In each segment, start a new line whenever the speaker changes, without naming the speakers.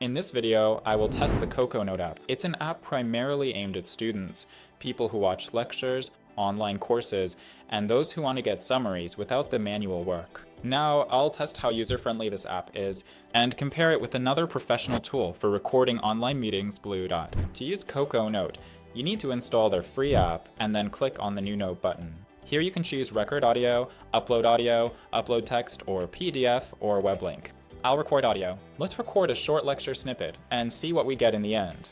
In this video, I will test the Coconote app. It's an app primarily aimed at students, people who watch lectures, online courses, and those who want to get summaries without the manual work. Now, I'll test how user-friendly this app is and compare it with another professional tool for recording online meetings, Bluedot. To use Coconote, you need to install their free app and then click on the New Note button. Here you can choose record audio, upload text, or PDF or web link. I'll record audio. Let's record a short lecture snippet and see what we get in the end.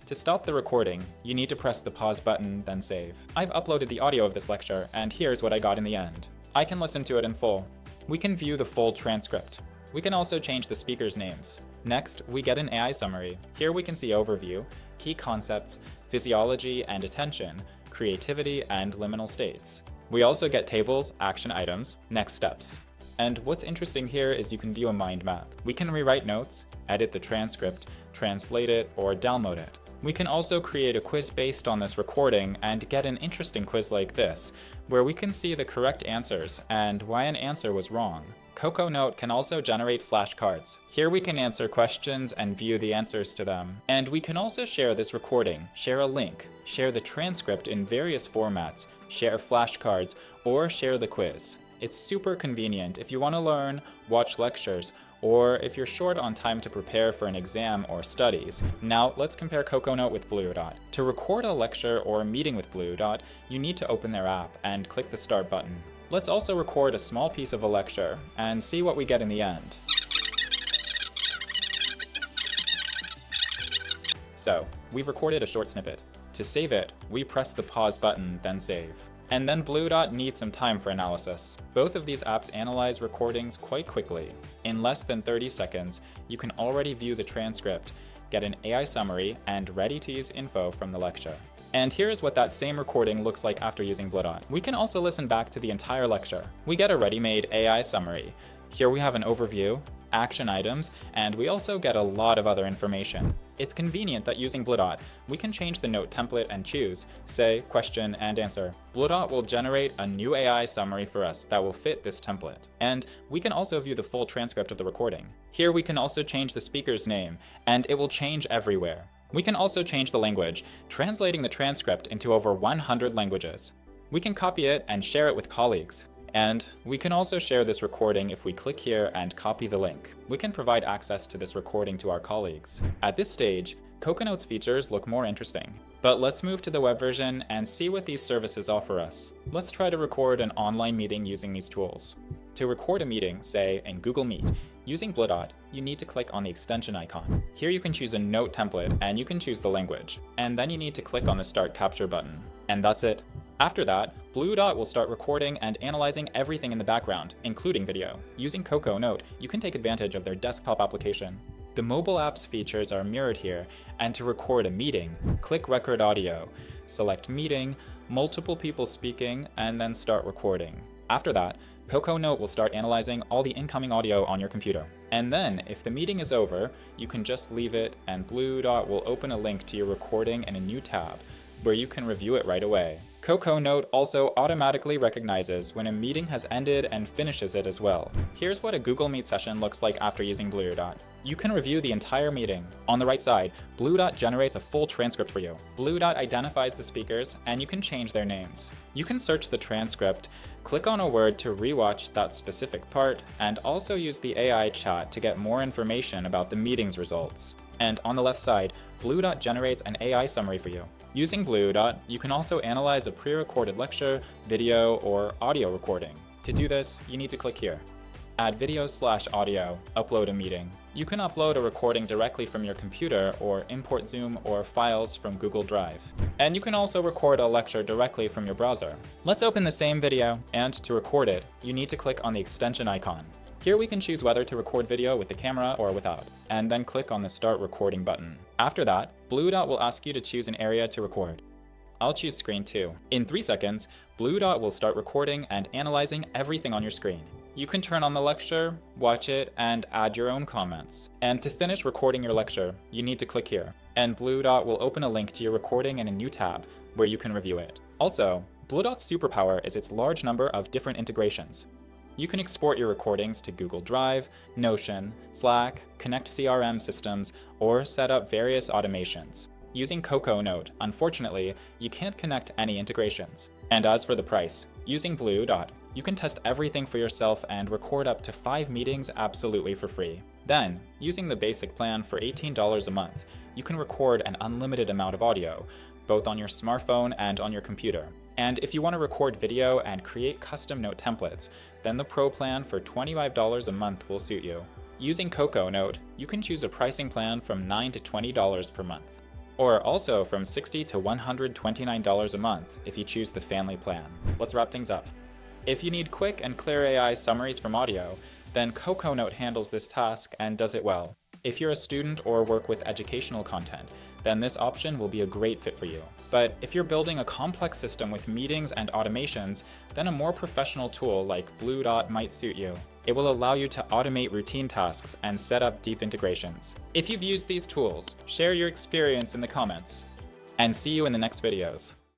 To stop the recording, you need to press the pause button, then save. I've uploaded the audio of this lecture, and here's what I got in the end. I can listen to it in full. We can view the full transcript. We can also change the speakers' names. Next, we get an AI summary. Here we can see overview, key concepts, physiology and attention, creativity, and liminal states. We also get tables, action items, next steps. And what's interesting here is you can view a mind map. We can rewrite notes, edit the transcript, translate it, or download it. We can also create a quiz based on this recording and get an interesting quiz like this, where we can see the correct answers and why an answer was wrong. Coconote can also generate flashcards. Here we can answer questions and view the answers to them. And we can also share this recording, share a link, share the transcript in various formats, share flashcards, or share the quiz. It's super convenient if you want to learn, watch lectures, or if you're short on time to prepare for an exam or studies. Now let's compare Coconote with Bluedot. To record a lecture or a meeting with Bluedot, you need to open their app and click the start button. Let's also record a small piece of a lecture and see what we get in the end. So, we've recorded a short snippet. To save it, we press the pause button, then save. And then Bluedot needs some time for analysis. Both of these apps analyze recordings quite quickly. In less than 30 seconds, you can already view the transcript, get an AI summary, and ready-to-use info from the lecture. And here's what that same recording looks like after using Bluedot. We can also listen back to the entire lecture. We get a ready-made AI summary. Here we have an overview, action items, and we also get a lot of other information. It's convenient that using Bluedot, we can change the note template and choose, say, question and answer. Bluedot will generate a new AI summary for us that will fit this template. And we can also view the full transcript of the recording. Here we can also change the speaker's name, and it will change everywhere. We can also change the language, translating the transcript into over 100 languages. We can copy it and share it with colleagues. And we can also share this recording if we click here and copy the link. We can provide access to this recording to our colleagues. At this stage, Coconote's features look more interesting. But let's move to the web version and see what these services offer us. Let's try to record an online meeting using these tools. To record a meeting, say in Google Meet, using Bluedot, you need to click on the extension icon. Here you can choose a note template and you can choose the language. And then you need to click on the Start Capture button. And that's it. After that, Bluedot will start recording and analyzing everything in the background, including video. Using Coconote, you can take advantage of their desktop application. The mobile app's features are mirrored here, and to record a meeting, click Record Audio, select Meeting, multiple people speaking, and then start recording. After that, Coconote will start analyzing all the incoming audio on your computer. And then, if the meeting is over, you can just leave it, and Bluedot will open a link to your recording in a new tab, where you can review it right away. Coconote also automatically recognizes when a meeting has ended and finishes it as well. Here's what a Google Meet session looks like after using Bluedot. You can review the entire meeting. On the right side, Bluedot generates a full transcript for you. Bluedot identifies the speakers, and you can change their names. You can search the transcript, click on a word to rewatch that specific part, and also use the AI chat to get more information about the meeting's results. And on the left side, Bluedot generates an AI summary for you. Using Bluedot, you can also analyze a pre-recorded lecture, video, or audio recording. To do this, you need to click here. Add video/audio, upload a meeting. You can upload a recording directly from your computer or import Zoom or files from Google Drive. And you can also record a lecture directly from your browser. Let's open the same video, and to record it, you need to click on the extension icon. Here we can choose whether to record video with the camera or without, and then click on the Start Recording button. After that, Bluedot will ask you to choose an area to record. I'll choose Screen 2. In 3 seconds, Bluedot will start recording and analyzing everything on your screen. You can turn on the lecture, watch it, and add your own comments. And to finish recording your lecture, you need to click here, and Bluedot will open a link to your recording in a new tab where you can review it. Also, Bluedot's superpower is its large number of different integrations. You can export your recordings to Google Drive, Notion, Slack, connect CRM systems, or set up various automations. Using Coconote, unfortunately, you can't connect any integrations. And as for the price, using Bluedot, you can test everything for yourself and record up to 5 meetings absolutely for free. Then, using the basic plan for $18 a month, you can record an unlimited amount of audio, both on your smartphone and on your computer. And if you want to record video and create custom note templates, then the Pro plan for $25 a month will suit you. Using Coconote, you can choose a pricing plan from $9 to $20 per month, or also from $60 to $129 a month if you choose the family plan. Let's wrap things up. If you need quick and clear AI summaries from audio, then Coconote handles this task and does it well. If you're a student or work with educational content, then this option will be a great fit for you. But if you're building a complex system with meetings and automations, then a more professional tool like Bluedot might suit you. It will allow you to automate routine tasks and set up deep integrations. If you've used these tools, share your experience in the comments. And see you in the next videos.